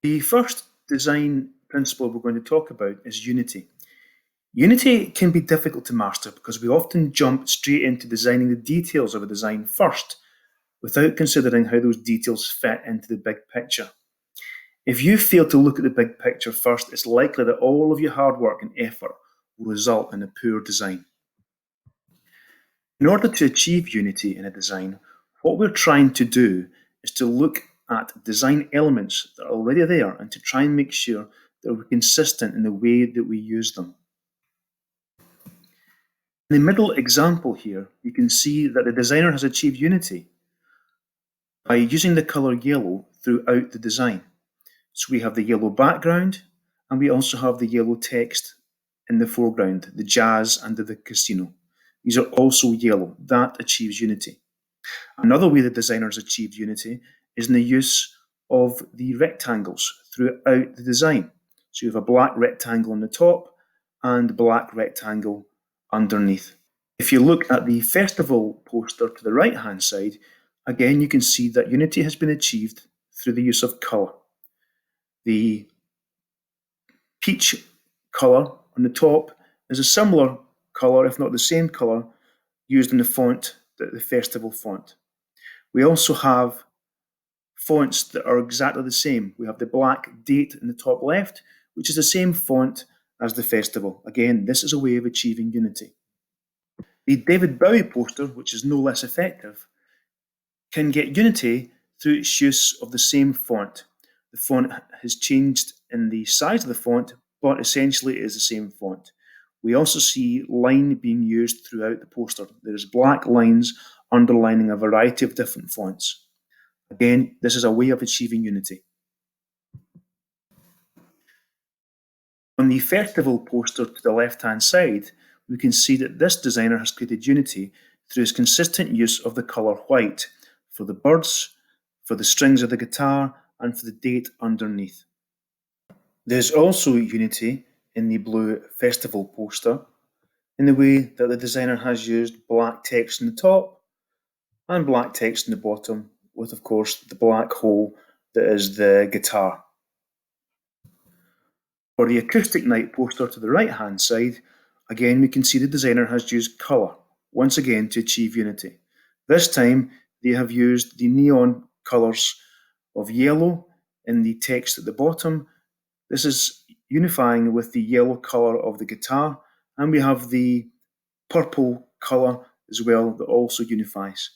The first design principle we're going to talk about is unity. Unity can be difficult to master because we often jump straight into designing the details of a design first, without considering how those details fit into the big picture. If you fail to look at the big picture first, it's likely that all of your hard work and effort will result in a poor design. In order to achieve unity in a design, what we're trying to do is to look at design elements that are already there and to try and make sure that we're consistent in the way that we use them. In the middle example here, you can see that the designer has achieved unity by using the colour yellow throughout the design. So we have the yellow background, and we also have the yellow text in the foreground, the jazz and the casino. These are also yellow. That achieves unity. Another way the designers achieved unity is in the use of the rectangles throughout the design. So you have a black rectangle on the top and a black rectangle underneath. If you look at the festival poster to the right-hand side, again you can see that unity has been achieved through the use of colour. The peach colour on the top is a similar colour, if not the same colour, used in the font, the festival font. We also have fonts that are exactly the same. We have the black date in the top left, which is the same font as the festival. Again, this is a way of achieving unity. The David Bowie poster, which is no less effective, can get unity through its use of the same font. The font has changed in the size of the font, but essentially it is the same font. We also see line being used throughout the poster. There's black lines underlining a variety of different fonts. Again, this is a way of achieving unity. On the festival poster to the left-hand side, we can see that this designer has created unity through his consistent use of the colour white for the birds, for the strings of the guitar, and for the date underneath. There's also unity in the blue festival poster in the way that the designer has used black text in the top and black text in the bottom, with of course the black hole that is the guitar. For the acoustic night poster to the right hand side, again we can see the designer has used colour, once again to achieve unity. This time they have used the neon colours of yellow in the text at the bottom. This is unifying with the yellow colour of the guitar, and we have the purple colour as well that also unifies.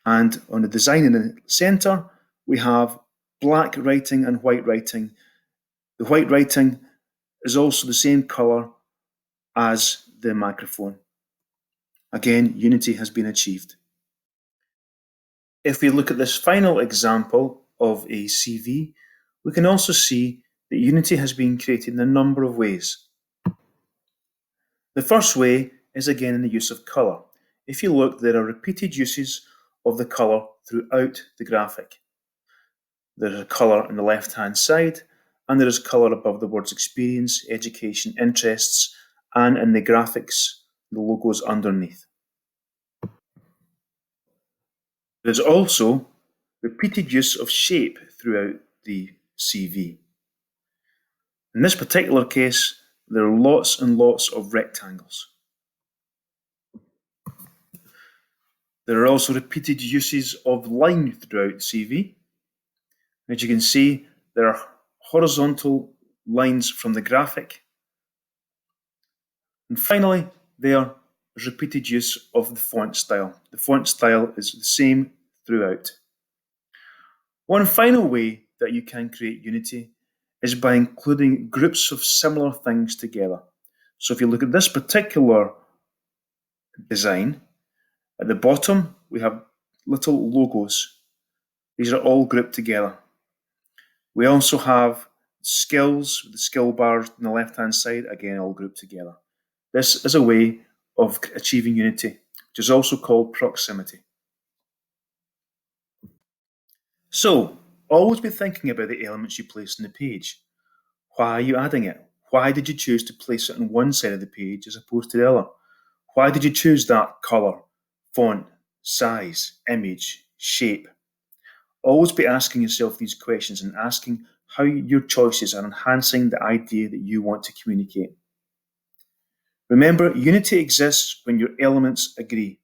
And on the design in the centre, we have black writing and white writing. The white writing is also the same colour as the microphone. Again, unity has been achieved. If we look at this final example of a CV, we can also see that unity has been created in a number of ways. The first way is again in the use of colour. If you look, there are repeated uses of the colour throughout the graphic. There is a colour on the left-hand side, and there is colour above the words experience, education, interests, and in the graphics, the logos underneath. There is also repeated use of shape throughout the CV. In this particular case, there are lots and lots of rectangles. There are also repeated uses of line throughout CV. As you can see, there are horizontal lines from the graphic. And finally, there is repeated use of the font style. The font style is the same throughout. One final way that you can create unity is by including groups of similar things together. So if you look at this particular design, at the bottom we have little logos. These are all grouped together. We also have skills, with the skill bars on the left-hand side, again all grouped together. This is a way of achieving unity, which is also called proximity. So, always be thinking about the elements you place on the page. Why are you adding it? Why did you choose to place it on one side of the page as opposed to the other? Why did you choose that colour, font, size, image, shape? Always be asking yourself these questions and asking how your choices are enhancing the idea that you want to communicate. Remember, unity exists when your elements agree.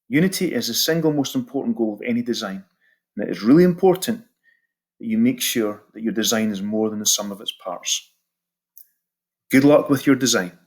Unity is the single most important goal of any design, and it is really important that you make sure that your design is more than the sum of its parts. Good luck with your design.